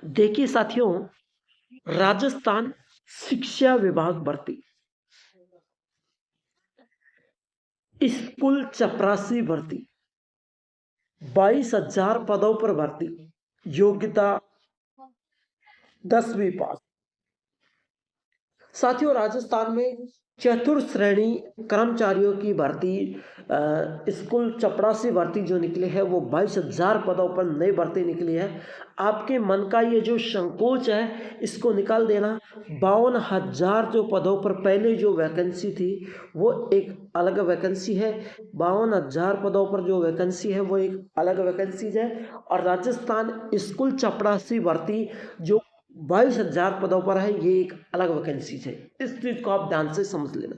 देखिए साथियों, राजस्थान शिक्षा विभाग भर्ती, स्कूल चपरासी भर्ती, 22,000 पदों पर भर्ती, योग्यता 10वीं पास। साथियों, राजस्थान में चतुर्थ श्रेणी कर्मचारियों की भर्ती, स्कूल चपरासी भर्ती जो निकली है वो 22,000 पदों पर नई भर्ती निकली है। आपके मन का ये जो संकोच है इसको निकाल देना। 52,000 जो पदों पर पहले जो वैकेंसी थी वो एक अलग वैकेंसी है, 52,000 पदों पर जो वैकेंसी है वो एक अलग वैकेंसी है। और राजस्थान स्कूल चपरासी भर्ती जो 22,000 पदों पर है ये एक अलग वैकेंसी है। इस चीज को आप ध्यान से समझ लेना।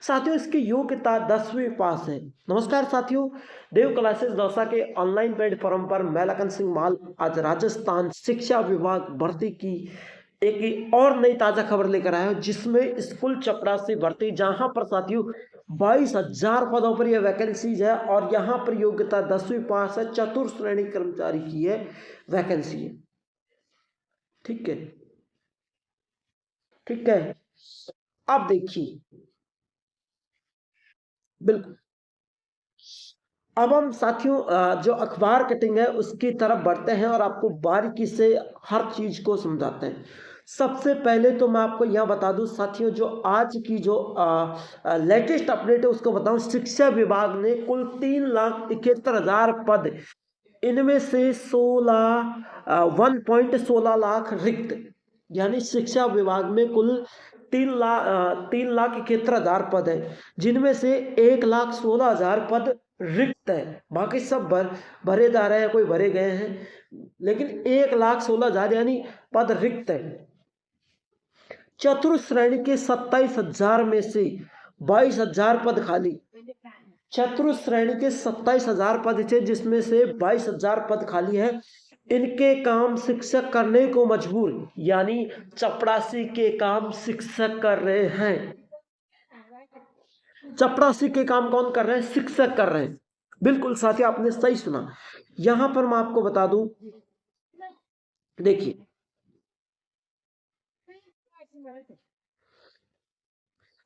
साथियों, इसकी योग्यता 10वीं पास है। नमस्कार साथियों, देव क्लासेस दौसा के ऑनलाइन प्लेटफॉर्म पर मैं लखन सिंह माल आज राजस्थान शिक्षा विभाग भर्ती की एक और नई ताजा खबर लेकर आया हूं, जिसमें स्कूल चपरासी भर्ती, जहां पर साथियों 22,000 पदों पर यह वैकेंसीज है और यहां पर योग्यता 10वीं पास है, चतुर्थ श्रेणी कर्मचारी की है वैकेंसी है। ठीक है, ठीक है। अब देखिए, बिल्कुल। अब हम साथियों जो अखबार कटिंग है उसकी तरफ बढ़ते हैं और आपको बारीकी से हर चीज को समझाते हैं। सबसे पहले तो मैं आपको यह बता दूं साथियों, जो आज की जो लेटेस्ट अपडेट है उसको बताऊं। शिक्षा विभाग ने कुल 3,71,000 पद, इनमें से 1.16 लाख रिक्त, यानी शिक्षा विभाग में कुल 3,71,000 पद है, जिनमें से 1,16,000 पद रिक्त है। बाकी सब भरे जा रहे हैं, कोई भरे गए हैं, लेकिन 1,16,000 यानी पद रिक्त है। चतुर्थ श्रेणी के 27,000 में से 22,000 पद खाली। चतुर्थ श्रेणी के 27,000 पद थे, जिसमें से 22,000 पद खाली है। इनके काम शिक्षक करने को मजबूर, यानी चपरासी के काम शिक्षक कर रहे हैं। चपरासी के काम कौन कर रहे हैं? शिक्षक कर रहे हैं। बिल्कुल साथी, आपने सही सुना। यहां पर मैं आपको बता दूं, देखिए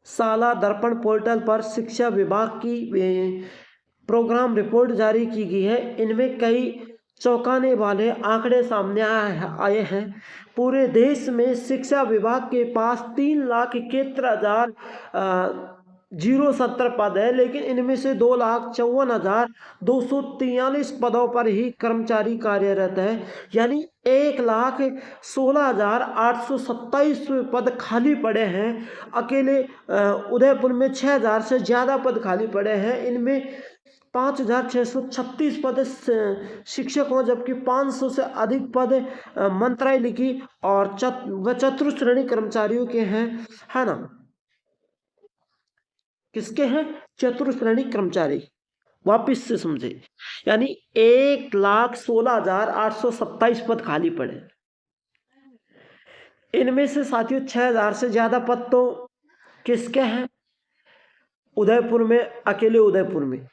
साला दर्पण पोर्टल पर शिक्षा विभाग की प्रोग्राम रिपोर्ट जारी की गई है। इनमें कई चौंकाने वाले आंकड़े सामने आए हैं। पूरे देश में शिक्षा विभाग के पास 3,71,070 पद है, लेकिन इनमें से 2,54,243 पदों पर ही कर्मचारी कार्यरत है, यानी 1,16,827 पद खाली पड़े हैं। अकेले उदयपुर में 6,000 से ज़्यादा पद खाली पड़े हैं। इनमें 5,636 पद शिक्षकों, जबकि 500 से अधिक पद मंत्रालय लिखी और चतुर्थ श्रेणी कर्मचारियों के हैं, है ना। किसके हैं? चतुर्थ श्रेणी कर्मचारी। वापिस से समझे, यानी 1,16,827 पद खाली पड़े। इनमें से साथियों 6,000 से ज्यादा पद तो किसके हैं? उदयपुर में, अकेले उदयपुर में।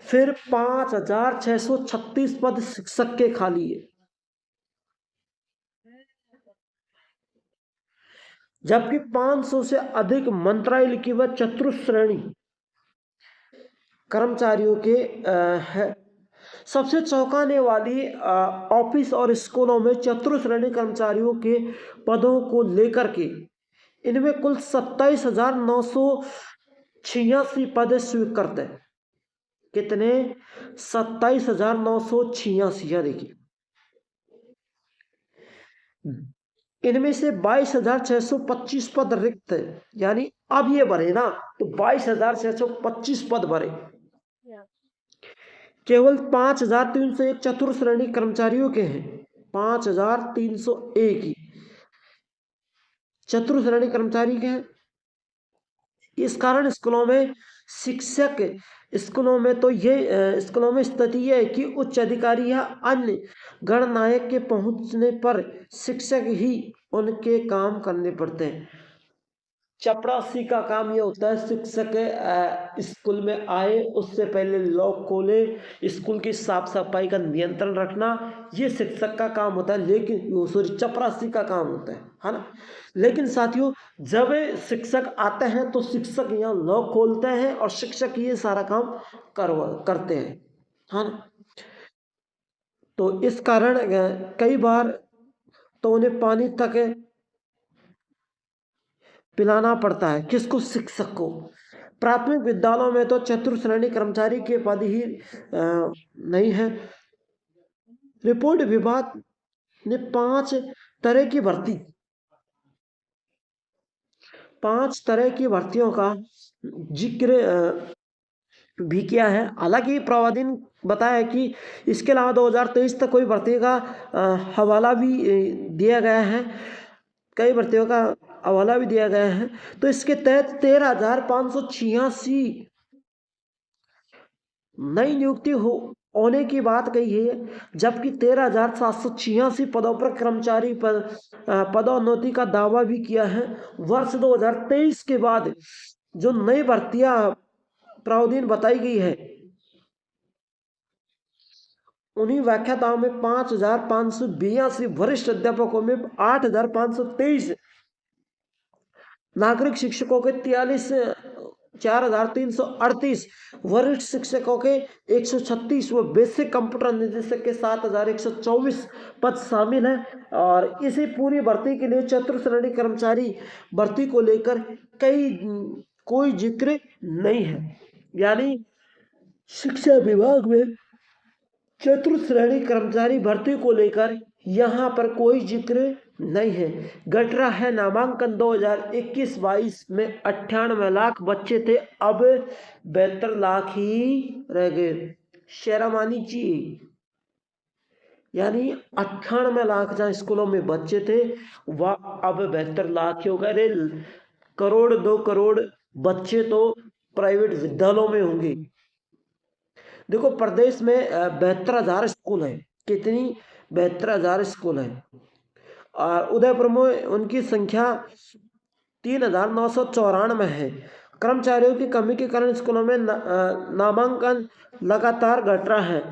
फिर 5,636 पद शिक्षक के खाली है, जबकि 500 से अधिक मंत्रालय की व चतुर्थ श्रेणी कर्मचारियों के है। सबसे चौंकाने वाली ऑफिस और स्कूलों में चतुर्थ श्रेणी कर्मचारियों के पदों को लेकर के इनमें कुल 27,986 पद स्वीकृत है। कितने? 27,986। देखिए, इनमें से 22,625 पद रिक्त है, यानी अब ये भरे ना तो 22,625 पद भरे। केवल 5,301 चतुर्थ श्रेणी कर्मचारियों के हैं। 5,301 ही चतुर्थ श्रेणी कर्मचारी के हैं। इस कारण स्कूलों में शिक्षक, स्कूलों में तो ये स्कूलों में स्थिति यह है कि उच्च अधिकारी या अन्य गणनायक के पहुंचने पर शिक्षक ही उनके काम करने पड़ते हैं। चपरासी का काम ये होता है, शिक्षक स्कूल में आए उससे पहले लॉक खोले, स्कूल की साफ सफाई का नियंत्रण रखना, ये शिक्षक का काम होता है। लेकिन वो सॉरी चपरासी का काम होता है ना। लेकिन साथियों, जब शिक्षक आते हैं तो शिक्षक यहाँ लॉक खोलते हैं और शिक्षक ये सारा काम करते हैं, है ना। तो इस कारण कई बार तो उन्हें पानी तक पिलाना पड़ता है, किसको? शिक्षक को। प्राथमिक विद्यालयों में तो चतुर्थ श्रेणी कर्मचारी के पद ही नहीं है। रिपोर्ट विभाग ने पांच तरह की भर्तियों का जिक्र भी किया है। हालांकि प्रावधान बताया है कि इसके अलावा 2023 तक कोई भर्ती का हवाला भी दिया गया है, कई भर्तियों का हवाला भी दिया गया है। तो इसके तहत 13,586 नई नियुक्ति होने की बात कही है, जबकि 13,786 पदों पर कर्मचारी पदोन्नति का दावा भी किया है। वर्ष 2023 के बाद जो नई भर्तियां प्रावधान बताई गई है, उन्हीं व्याख्याताओं में 5,582 वरिष्ठ अध्यापकों में 8,523 नागरिक शिक्षकों के 4,338 वरिष्ठ शिक्षकों के 136 व बेसिक कंप्यूटर निदेशक के 7,124 पद शामिल हैं। और इसी पूरी भर्ती के लिए चतुर्थ श्रेणी कर्मचारी भर्ती को लेकर कोई जिक्र नहीं है। यानी शिक्षा विभाग में चतुर्थ श्रेणी कर्मचारी भर्ती को लेकर यहाँ पर कोई जिक्र नहीं है। घट रहा है नामांकन 2021-22 में 98 लाख बच्चे थे, अब 72 लाख ही रह गए। शेरामानी जी, यानी 98 लाख जहाँ स्कूलों में बच्चे थे वह अब 72 लाख ही हो गए। करोड़ 2 करोड़ बच्चे तो प्राइवेट विद्यालयों में होंगे। देखो, प्रदेश में 72,000 स्कूल हैं। कितनी? 72,000 स्कूल हैं। और उदयपुर में उनकी संख्या 3,994 है। कर्मचारियों की कमी के कारण स्कूलों में नामांकन लगातार घट रहा है।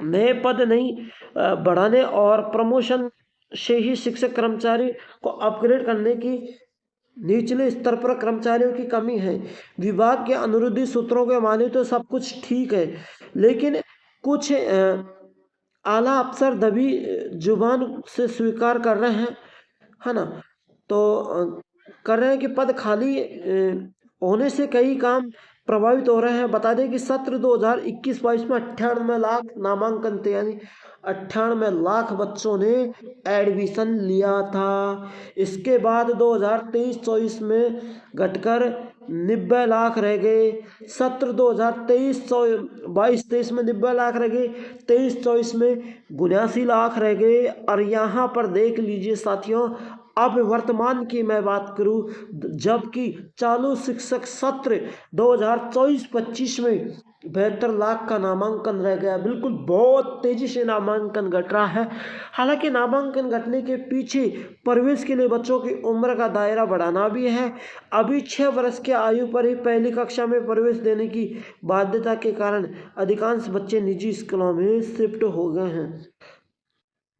नए पद नहीं बढ़ाने और प्रमोशन से ही शिक्षक कर्मचारी को अपग्रेड करने की निचले स्तर पर कर्मचारियों की कमी है। विभाग के अनुरोधी सूत्रों के माने तो सब कुछ ठीक है, लेकिन कुछ आला अफसर दबी जुबान से स्वीकार कर रहे हैं, है ना। तो कर रहे हैं कि पद खाली होने से कई काम प्रभावित हो रहे हैं। बता दें कि सत्र 2021-22 में 98 लाख नामांकन थे, यानी 98 लाख बच्चों ने एडमिशन लिया था। इसके बाद 2023-24 में घटकर 90 लाख रह गए। सत्र 2023-22 में 90 लाख रह गए, 23-24 में 79 लाख रह गए। और यहाँ पर देख लीजिए साथियों, अब वर्तमान की मैं बात करूं, जबकि चालू शिक्षक सत्र 2024-25 में 72 लाख का नामांकन रह गया। बिल्कुल बहुत तेजी से नामांकन घट रहा है। हालांकि नामांकन घटने के पीछे प्रवेश के लिए बच्चों की उम्र का दायरा बढ़ाना भी है। अभी 6 वर्ष की आयु पर ही पहली कक्षा में प्रवेश देने की बाध्यता के कारण अधिकांश बच्चे निजी स्कूलों में शिफ्ट हो गए हैं।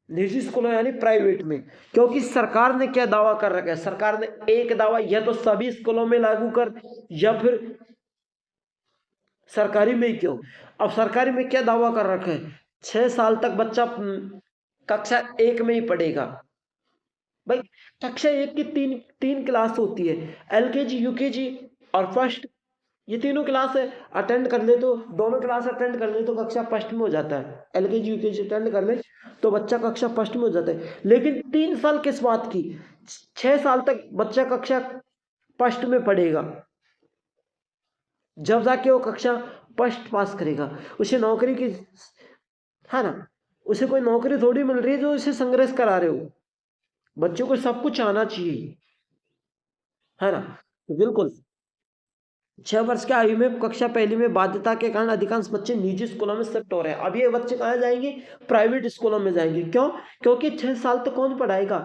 निजी स्कूलों यानी प्राइवेट में, क्योंकि सरकार ने क्या दावा कर रखा है? सरकार ने एक दावा, या तो सभी स्कूलों में लागू कर, या फिर सरकारी में ही क्यों। अब सरकारी में क्या दावा कर रखा है? 6 साल तक बच्चा कक्षा 1 में ही पढ़ेगा। भाई, कक्षा 1 की तीन क्लास होती है, LKG, UKG और फर्स्ट। ये तीनों क्लास अटेंड कर ले तो, दोनों क्लास अटेंड कर ले तो कक्षा फर्स्ट में हो जाता है। LKG UKG अटेंड कर ले तो बच्चा कक्षा फर्स्ट में हो जाता है। लेकिन 3 साल किस बात की? 6 साल तक बच्चा कक्षा फर्स्ट में पढ़ेगा, जब जाके वो कक्षा फर्स्ट पास करेगा। उसे नौकरी की, है ना, उसे कोई नौकरी थोड़ी मिल रही है जो उसे संघर्ष करा रहे हो। बच्चों को सब कुछ आना चाहिए, है ना। बिल्कुल 6 वर्ष की आयु में कक्षा पहली में बाध्यता के कारण अधिकांश बच्चे निजी स्कूलों में शिफ्ट हो रहे हैं। अब ये बच्चे कहाँ जाएंगे? प्राइवेट स्कूलों में जाएंगे। क्यों? क्योंकि 6 साल तक कौन पढ़ाएगा?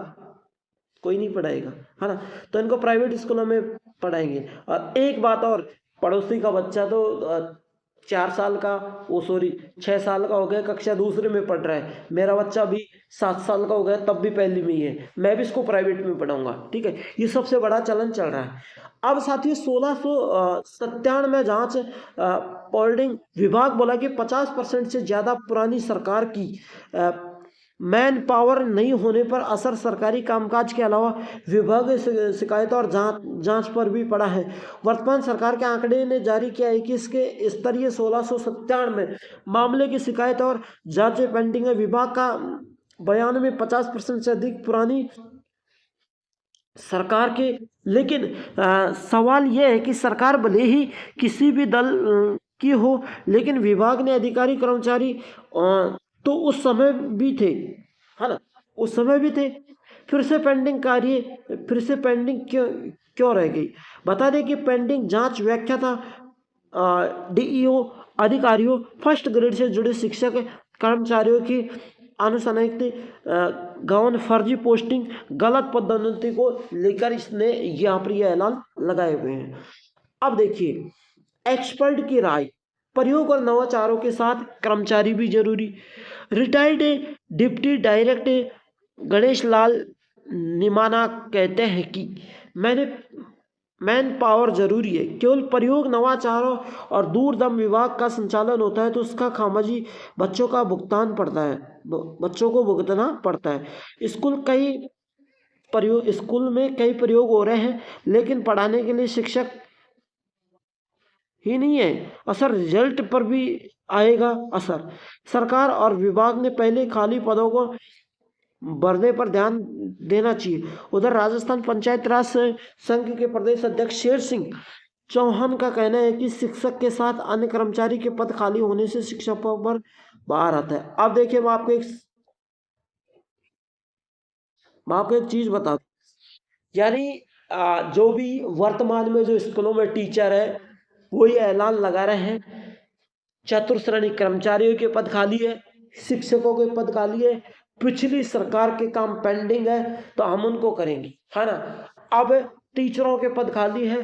कोई नहीं पढ़ाएगा, है ना। तो इनको प्राइवेट स्कूलों में पढ़ाएंगे। और एक बात और, पड़ोसी का बच्चा तो 4 साल का, वो सॉरी 6 साल का हो गया, कक्षा दूसरे में पढ़ रहा है, मेरा बच्चा अभी 7 साल का हो गया तब भी पहली में ही है, मैं भी इसको प्राइवेट में पढ़ाऊंगा, ठीक है। ये सबसे बड़ा चलन चल रहा है। अब साथियों 1697 में जांच पॉलिटिंग विभाग बोला कि 50% से ज़्यादा पुरानी सरकार की मैन पावर नहीं होने पर असर सरकारी कामकाज के अलावा विभागीय शिकायतों और जांच पर भी पड़ा है। वर्तमान सरकार के आंकड़े ने जारी किया है कि इसके स्तरीय 1697 में मामले की शिकायत और जांचें पेंडिंग है। विभाग का बयान में 50% से अधिक पुरानी सरकार के, लेकिन सवाल यह है कि सरकार भले ही किसी भी दल की हो, लेकिन विभाग ने अधिकारी कर्मचारी तो उस समय भी थे, है ना, उस समय भी थे। फिर से पेंडिंग क्यों क्यों रह गई? बता दें कि पेंडिंग जांच व्याख्या था डीईओ अधिकारियों, फर्स्ट ग्रेड से जुड़े शिक्षक कर्मचारियों की अनुशासनिक गौन फर्जी पोस्टिंग, गलत पदोन्नति को लेकर इसने यहाँ पर यह ऐलान लगाए हुए हैं। अब देखिए एक्सपर्ट की राय, प्रयोग और नवाचारों के साथ कर्मचारी भी जरूरी। Retired deputy director Ganesh Lal निमाना कहते हैं कि मैन पावर जरूरी है, केवल प्रयोग नवाचारों और दूरदम विभाग का संचालन होता है तो उसका खामोजी बच्चों को भुगतना पड़ता है। स्कूल में कई प्रयोग हो रहे हैं, लेकिन पढ़ाने के लिए शिक्षक ही नहीं है, असर रिजल्ट पर भी आएगा। असर सरकार और विभाग ने पहले खाली पदों को भरने पर ध्यान देना चाहिए। उधर राजस्थान पंचायत राज संघ के प्रदेश अध्यक्ष शेर सिंह चौहान का कहना है कि शिक्षक के साथ अन्य कर्मचारी के पद खाली होने से शिक्षकों पर बाहर आता है। अब देखिए मैं आपको एक चीज बता दूं, यानी जो भी वर्तमान में जो स्कूलों में टीचर है वो ये ऐलान लगा रहे हैं चतुर्श्रेणी कर्मचारियों के पद खाली है, शिक्षकों के पद खाली है, पिछली सरकार के काम पेंडिंग है तो हम उनको करेंगे, है ना। अब टीचरों के पद खाली है,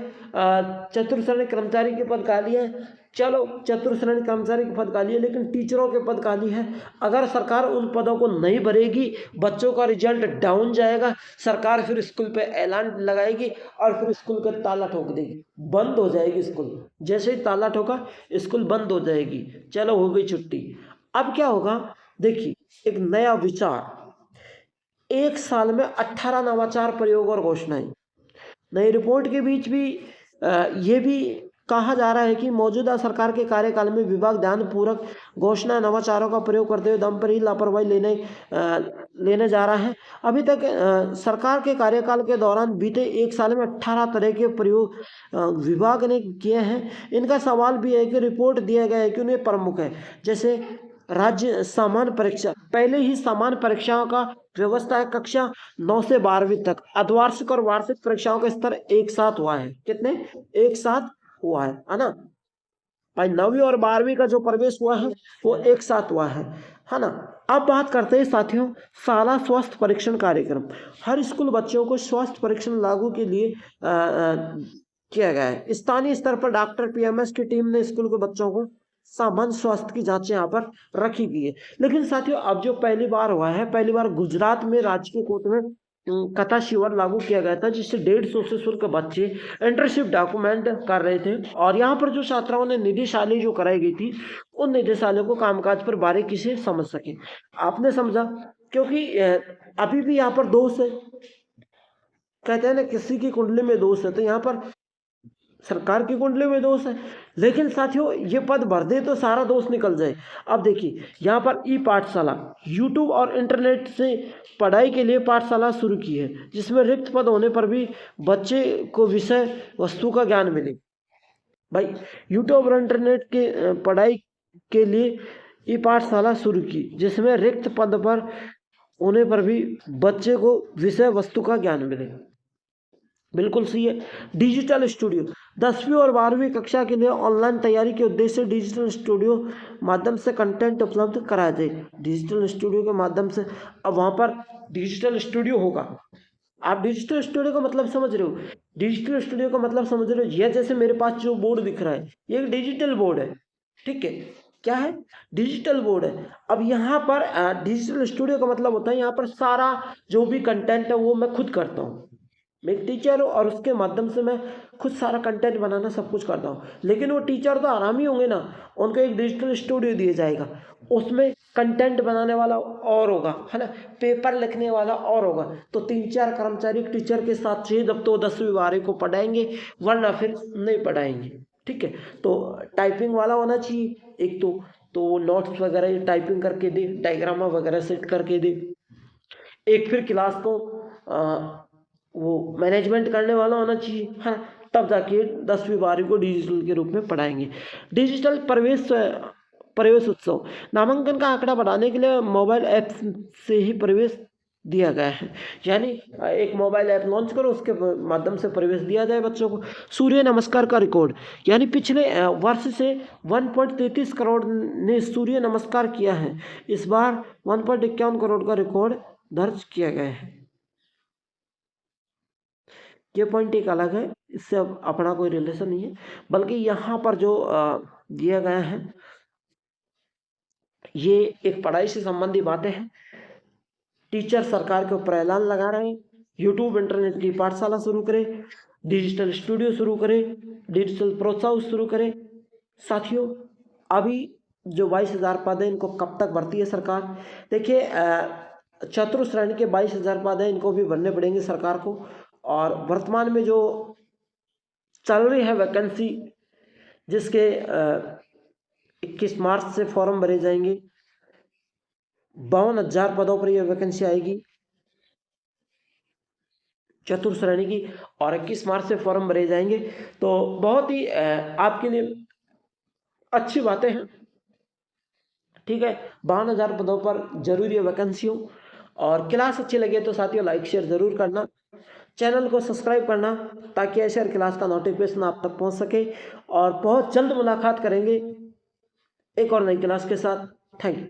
चतुर्श्रेणी कर्मचारी के पद खाली है, चलो चतुर्श्रेणी कर्मचारी के पद खाली है लेकिन टीचरों के पद खाली है। अगर सरकार उन पदों को नहीं भरेगी, बच्चों का रिजल्ट डाउन जाएगा, सरकार फिर स्कूल पे ऐलान लगाएगी और फिर स्कूल का ताला ठोक देगी, बंद हो जाएगी स्कूल। जैसे ही ताला ठोका स्कूल बंद हो जाएगी, चलो हो गई छुट्टी। अब क्या होगा देखिए, एक नया विचार, 1 साल में 18 नवाचार प्रयोग और घोषणाएं। नई रिपोर्ट के बीच भी ये भी कहा जा रहा है कि मौजूदा सरकार के कार्यकाल में विभाग ध्यानपूर्वक घोषणा नवाचारों का प्रयोग करते हुए दम पर ही लापरवाही लेने जा रहा है। अभी तक सरकार के कार्यकाल के दौरान बीते 1 साल में 18 तरह के प्रयोग विभाग ने किए हैं। इनका सवाल भी है कि रिपोर्ट दिया गया है कि उन्हें प्रमुख है, जैसे राज्य सामान्य परीक्षा, पहले ही सामान्य परीक्षाओं का व्यवस्था है, कक्षा 9 से 12वीं तक अर्धवार्षिक और वार्षिक परीक्षाओं का स्तर एक साथ हुआ है। कितने एक साथ हुआ है ना भाई, 9वीं और 12वीं का जो प्रवेश हुआ है वो एक साथ हुआ है ना। अब बात करते हैं साथियों शाला स्वास्थ्य परीक्षण कार्यक्रम। हर स्कूल बच्चों को स्वास्थ्य परीक्षण लागू के लिए किया गया है। स्थानीय स्तर पर डॉक्टर पीएमएस की टीम ने स्कूल के बच्चों को सामान्य स्वास्थ्य की जांचें यहाँ पर रखी गई है। लेकिन साथियों अब जो पहली बार हुआ है, पहली बार गुजरात में राजकीय कोर्ट में कथा शिविर लागू किया गया था, जिससे 150 से शुल्क बच्चे इंटर्नशिप डॉक्यूमेंट कर रहे थे और यहाँ पर जो छात्राओं ने निदेशालय जो कराई गई थी उन निदेशालयों को कामकाज पर बारीकी से समझ सके। आपने समझा, क्योंकि अभी भी यहाँ पर दोष है, कहते हैं ना किसी की कुंडली में दोष है, तो यहाँ पर सरकार की कुंडली में दोष है। लेकिन साथियों ये पद भर दे तो सारा दोष निकल जाए। अब देखिए यहाँ पर ई पाठशाला, यूट्यूब और इंटरनेट से पढ़ाई के लिए पाठशाला शुरू की है, जिसमें रिक्त पद होने पर भी बच्चे को विषय वस्तु का ज्ञान मिले। भाई यूट्यूब और इंटरनेट के पढ़ाई के लिए ई पाठशाला शुरू की, जिसमें रिक्त पद पर होने पर भी बच्चे को विषय वस्तु का ज्ञान मिले। बिल्कुल सही है। डिजिटल स्टूडियो, 10वीं और 12वीं कक्षा के लिए ऑनलाइन तैयारी के उद्देश्य से डिजिटल स्टूडियो माध्यम से कंटेंट उपलब्ध कराया जाए। डिजिटल स्टूडियो के माध्यम से अब वहाँ पर डिजिटल स्टूडियो होगा, आप डिजिटल स्टूडियो का मतलब समझ रहे हो? डिजिटल स्टूडियो का मतलब समझ रहे हो? ये जैसे मेरे पास जो बोर्ड दिख रहा है, ये एक डिजिटल बोर्ड है, ठीक है? क्या है? डिजिटल बोर्ड है। अब यहाँ पर डिजिटल स्टूडियो का मतलब होता है यहाँ पर सारा जो भी कंटेंट है वो मैं खुद करता हूँ। मैं एक टीचर हूँ और उसके माध्यम से मैं खुद सारा कंटेंट बनाना सब कुछ करता हूँ। लेकिन वो टीचर तो आराम ही होंगे ना, उनको एक डिजिटल स्टूडियो दिया जाएगा, उसमें कंटेंट बनाने वाला और होगा, है ना, पेपर लिखने वाला और होगा। तो 3-4 कर्मचारी टीचर के साथ चाहिए, जब तो 10वीं 12वीं को पढ़ाएंगे, वरना फिर नहीं पढ़ाएंगे, ठीक है? तो टाइपिंग वाला होना चाहिए एक, तो नोट्स वगैरह टाइपिंग करके दे, डायग्रामा वगैरह सेट करके दे। एक फिर क्लास को वो मैनेजमेंट करने वाला होना चाहिए, है ना? तब जाके 10वीं 12वीं को डिजिटल के रूप में पढ़ाएंगे। डिजिटल प्रवेश उत्सव, नामांकन का आंकड़ा बढ़ाने के लिए मोबाइल ऐप से ही प्रवेश दिया गया है। यानी एक मोबाइल ऐप लॉन्च करो, उसके माध्यम से प्रवेश दिया जाए बच्चों को। सूर्य नमस्कार का रिकॉर्ड, यानी पिछले वर्ष से 1.33 करोड़ ने सूर्य नमस्कार किया है। इस बार 1.51 करोड़ का रिकॉर्ड दर्ज किया गया है। ये पॉइंट एक अलग है, इससे अब अपना कोई रिलेशन नहीं है, बल्कि यहाँ पर जो दिया गया है ये एक पढ़ाई से संबंधी बातें हैं। टीचर सरकार के ऊपर ऐलान लगा रहे हैं, यूट्यूब इंटरनेट की पाठशाला शुरू करें, डिजिटल स्टूडियो शुरू करें, डिजिटल प्रोत्साहन शुरू करें। साथियों, अभी जो 22,000 पद हैं, इनको कब तक भरती है सरकार? देखिए, चतुर्थ श्रेणी के 22,000 पद हैं, इनको भी भरने पड़ेंगे सरकार को। और वर्तमान में जो चल रही है वैकेंसी, जिसके 21 मार्च से फॉर्म भरे जाएंगे, 52,000 पदों पर यह वैकेंसी आएगी चतुर्थ श्रेणी की, और 21 मार्च से फॉर्म भरे जाएंगे। तो बहुत ही आपके लिए अच्छी बातें हैं, ठीक है? 52,000 पदों पर जरूरी है वैकेंसी हो। और क्लास अच्छी लगे तो साथियों लाइक शेयर जरूर करना, चैनल को सब्सक्राइब करना, ताकि ऐसे हर क्लास का नोटिफिकेशन आप तक पहुंच सके। और बहुत जल्द मुलाकात करेंगे एक और नई क्लास के साथ। Thank you.